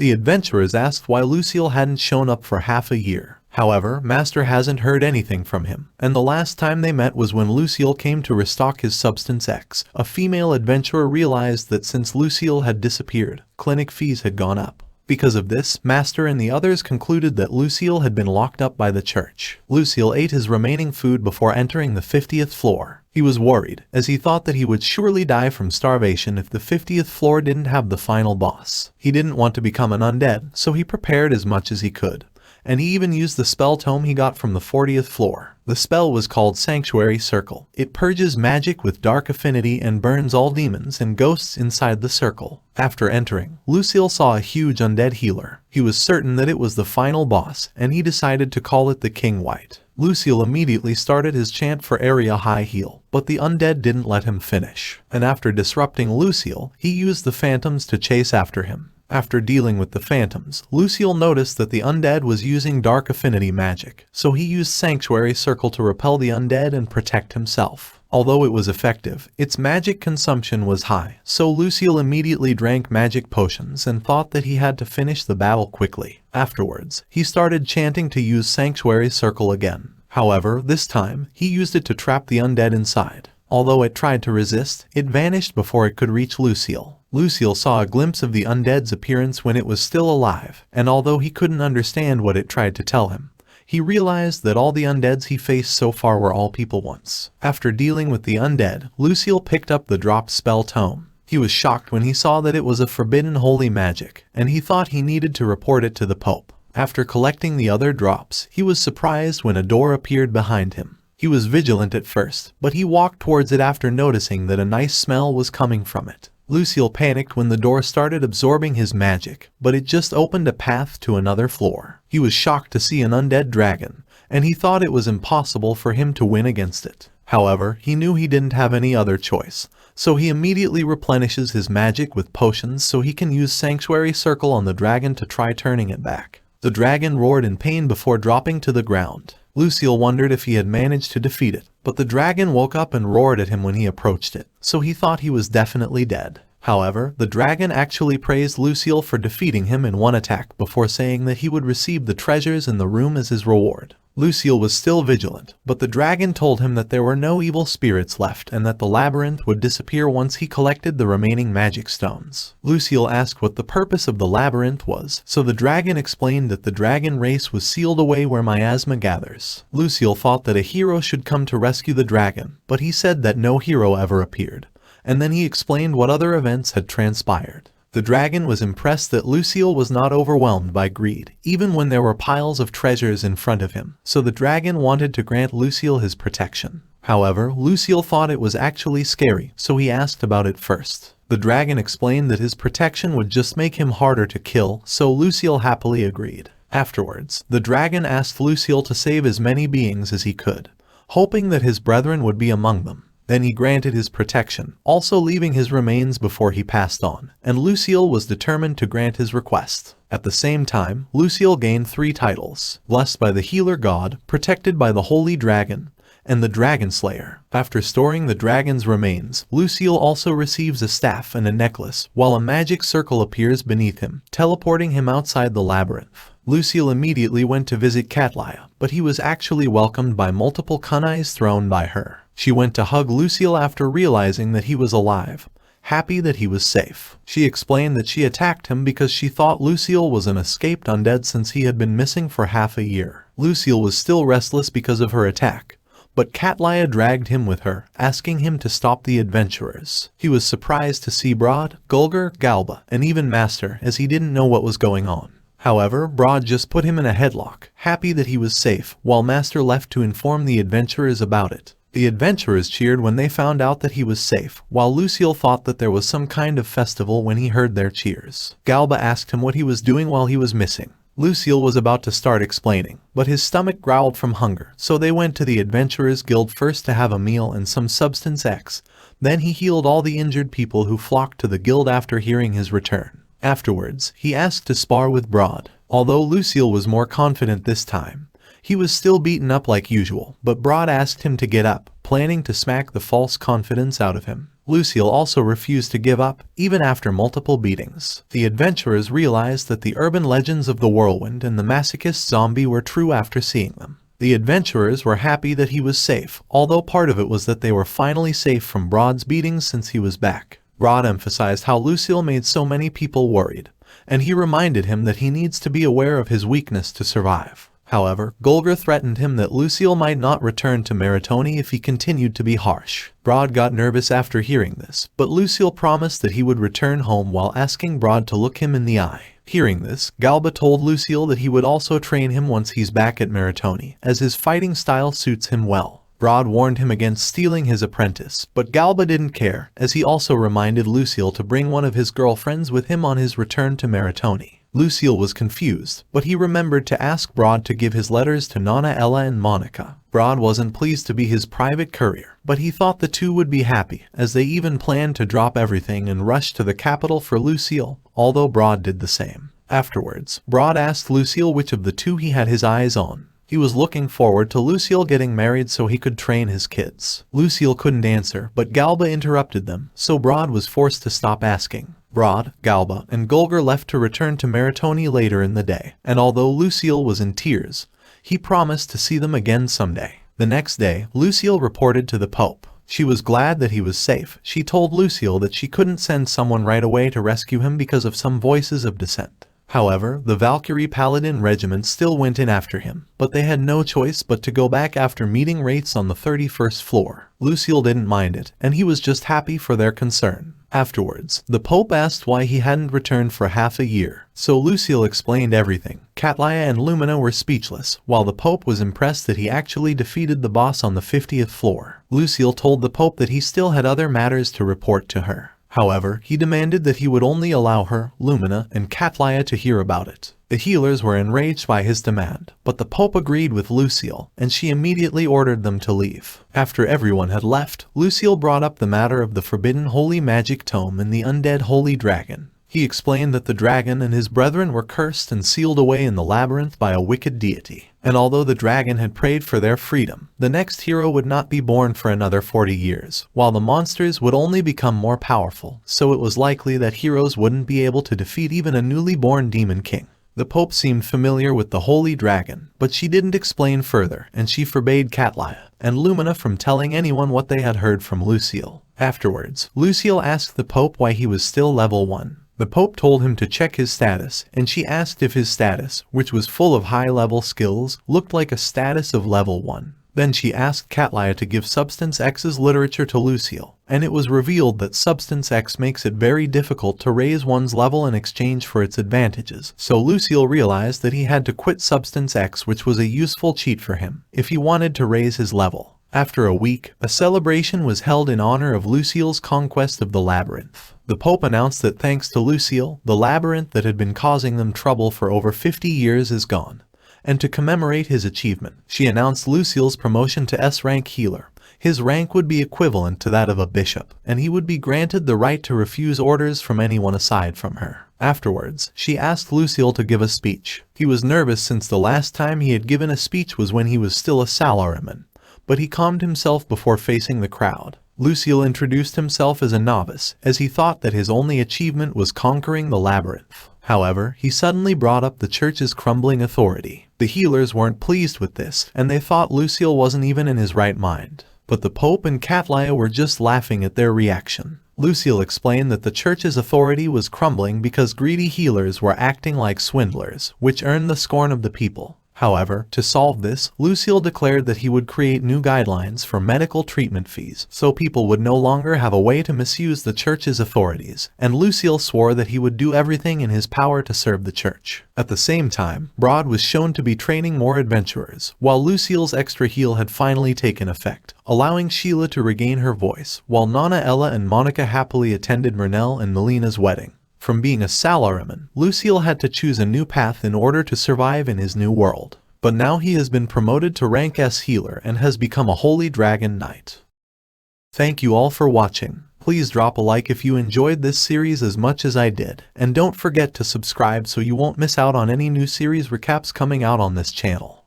The adventurers asked why Lucille hadn't shown up for half a year. However, Master hasn't heard anything from him, and the last time they met was when Lucille came to restock his Substance X. A female adventurer realized that since Lucille had disappeared, clinic fees had gone up. Because of this, Master and the others concluded that Lucille had been locked up by the church. Lucille ate his remaining food before entering the 50th floor. He was worried, as he thought that he would surely die from starvation if the 50th floor didn't have the final boss. He didn't want to become an undead, so he prepared as much as he could. And he even used the spell tome he got from the 40th floor. The spell was called Sanctuary Circle. It purges magic with dark affinity and burns all demons and ghosts inside the circle. After entering, Lucille saw a huge undead healer. He was certain that it was the final boss, and he decided to call it the King White. Lucille immediately started his chant for area high heal, but the undead didn't let him finish. And after disrupting Lucille, he used the phantoms to chase after him. After dealing with the phantoms, Lucille noticed that the undead was using dark affinity magic, so he used Sanctuary Circle to repel the undead and protect himself. Although it was effective, its magic consumption was high, so Lucille immediately drank magic potions and thought that he had to finish the battle quickly. Afterwards, he started chanting to use Sanctuary Circle again. However, this time, he used it to trap the undead inside. Although it tried to resist, it vanished before it could reach Lucille. Lucille saw a glimpse of the undead's appearance when it was still alive, and although he couldn't understand what it tried to tell him, he realized that all the undeads he faced so far were all people once. After dealing with the undead, Lucille picked up the dropped spell tome. He was shocked when he saw that it was a forbidden holy magic, and he thought he needed to report it to the Pope. After collecting the other drops, he was surprised when a door appeared behind him. He was vigilant at first, but he walked towards it after noticing that a nice smell was coming from it. Lucille panicked when the door started absorbing his magic, but it just opened a path to another floor. He was shocked to see an undead dragon, and he thought it was impossible for him to win against it. However, he knew he didn't have any other choice, so he immediately replenishes his magic with potions so he can use Sanctuary Circle on the dragon to try turning it back. The dragon roared in pain before dropping to the ground. Lucille wondered if he had managed to defeat it, but the dragon woke up and roared at him when he approached it, so he thought he was definitely dead. However, the dragon actually praised Lucille for defeating him in one attack before saying that he would receive the treasures in the room as his reward. Lucille was still vigilant, but the dragon told him that there were no evil spirits left and that the labyrinth would disappear once he collected the remaining magic stones. Lucille asked what the purpose of the labyrinth was, so the dragon explained that the dragon race was sealed away where miasma gathers. Lucille thought that a hero should come to rescue the dragon, but he said that no hero ever appeared, and then he explained what other events had transpired. The dragon was impressed that Lucille was not overwhelmed by greed, even when there were piles of treasures in front of him, so the dragon wanted to grant Lucille his protection. However, Lucille thought it was actually scary, so he asked about it first. The dragon explained that his protection would just make him harder to kill, so Lucille happily agreed. Afterwards, the dragon asked Lucille to save as many beings as he could, hoping that his brethren would be among them. Then he granted his protection, also leaving his remains before he passed on, and Lucille was determined to grant his request. At the same time, Lucille gained 3 titles: Blessed by the Healer God, Protected by the Holy Dragon, and the Dragon Slayer. After storing the dragon's remains, Lucille also receives a staff and a necklace, while a magic circle appears beneath him, teleporting him outside the labyrinth. Lucille immediately went to visit Catlia, but he was actually welcomed by multiple kunais thrown by her. She went to hug Lucille after realizing that he was alive, happy that he was safe. She explained that she attacked him because she thought Lucille was an escaped undead since he had been missing for half a year. Lucille was still restless because of her attack, but Catlia dragged him with her, asking him to stop the adventurers. He was surprised to see Brod, Gulger, Galba, and even Master, as he didn't know what was going on. However, Brod just put him in a headlock, happy that he was safe, while Master left to inform the adventurers about it. The adventurers cheered when they found out that he was safe, while Lucille thought that there was some kind of festival when he heard their cheers. Galba asked him what he was doing while he was missing. Lucille was about to start explaining, but his stomach growled from hunger, so they went to the Adventurers Guild first to have a meal and some Substance X. Then he healed all the injured people who flocked to the guild after hearing his return. Afterwards, he asked to spar with Brod. Although Lucille was more confident this time, he was still beaten up like usual, but Brod asked him to get up, planning to smack the false confidence out of him. Lucille also refused to give up, even after multiple beatings. The adventurers realized that the urban legends of the whirlwind and the masochist zombie were true after seeing them. The adventurers were happy that he was safe, although part of it was that they were finally safe from Brod's beatings since he was back. Brod emphasized how Lucille made so many people worried, and he reminded him that he needs to be aware of his weakness to survive. However, Golgar threatened him that Lucille might not return to Mariton if he continued to be harsh. Brod got nervous after hearing this, but Lucille promised that he would return home while asking Brod to look him in the eye. Hearing this, Galba told Lucille that he would also train him once he's back at Mariton, as his fighting style suits him well. Brod warned him against stealing his apprentice, but Galba didn't care, as he also reminded Lucille to bring one of his girlfriends with him on his return to Mariton. Lucille was confused, but he remembered to ask Brod to give his letters to Nana, Ella, and Monica. Brod wasn't pleased to be his private courier, but he thought the two would be happy, as they even planned to drop everything and rush to the capital for Lucille, although Brod did the same. Afterwards, Brod asked Lucille which of the two he had his eyes on. He was looking forward to Lucille getting married so he could train his kids. Lucille couldn't answer, but Galba interrupted them, so Brod was forced to stop asking. Brod, Galba, and Golgar left to return to Mariton later in the day, and although Lucille was in tears, he promised to see them again someday. The next day, Lucille reported to the Pope. She was glad that he was safe. She told Lucille that she couldn't send someone right away to rescue him because of some voices of dissent. However, the Valkyrie Paladin regiment still went in after him, but they had no choice but to go back after meeting Wraiths on the 31st floor. Lucille didn't mind it, and he was just happy for their concern. Afterwards, the Pope asked why he hadn't returned for half a year, so Lucille explained everything. Catlaya and Lumina were speechless, while the Pope was impressed that he actually defeated the boss on the 50th floor. Lucille told the Pope that he still had other matters to report to her. However, he demanded that he would only allow her, Lumina, and Catlaya to hear about it. The healers were enraged by his demand, but the Pope agreed with Lucille, and she immediately ordered them to leave. After everyone had left, Lucille brought up the matter of the forbidden holy magic tome and the undead holy dragon. He explained that the dragon and his brethren were cursed and sealed away in the labyrinth by a wicked deity, and although the dragon had prayed for their freedom, the next hero would not be born for another 40 years, while the monsters would only become more powerful, so it was likely that heroes wouldn't be able to defeat even a newly born demon king. The Pope seemed familiar with the holy dragon, but she didn't explain further, and she forbade Catlaya and Lumina from telling anyone what they had heard from Lucille. Afterwards, Lucille asked the Pope why he was still level 1. The Pope told him to check his status, and she asked if his status, which was full of high-level skills, looked like a status of level 1. Then she asked Catlaya to give Substance X's literature to Lucille, and it was revealed that Substance X makes it very difficult to raise one's level in exchange for its advantages, so Lucille realized that he had to quit Substance X, which was a useful cheat for him, if he wanted to raise his level. After a week, a celebration was held in honor of Lucille's conquest of the labyrinth. The Pope announced that thanks to Lucille, the labyrinth that had been causing them trouble for over 50 years is gone. And to commemorate his achievement, she announced Lucille's promotion to S-rank healer. His rank would be equivalent to that of a bishop, and he would be granted the right to refuse orders from anyone aside from her. Afterwards, she asked Lucille to give a speech. He was nervous since the last time he had given a speech was when he was still a Salaryman, but he calmed himself before facing the crowd. Lucille introduced himself as a novice, as he thought that his only achievement was conquering the labyrinth. However, he suddenly brought up the church's crumbling authority. The healers weren't pleased with this, and they thought Lucille wasn't even in his right mind. But the Pope and Catlaya were just laughing at their reaction. Lucille explained that the church's authority was crumbling because greedy healers were acting like swindlers, which earned the scorn of the people. However, to solve this, Lucille declared that he would create new guidelines for medical treatment fees, so people would no longer have a way to misuse the church's authorities, and Lucille swore that he would do everything in his power to serve the church. At the same time, Brod was shown to be training more adventurers, while Lucille's extra heal had finally taken effect, allowing Sheila to regain her voice, while Nana, Ella, and Monica happily attended Mernell and Melina's wedding. From being a Salaryman, Lucille had to choose a new path in order to survive in his new world. But now he has been promoted to rank S healer and has become a Holy Dragon Knight. Thank you all for watching. Please drop a like if you enjoyed this series as much as I did, and don't forget to subscribe so you won't miss out on any new series recaps coming out on this channel.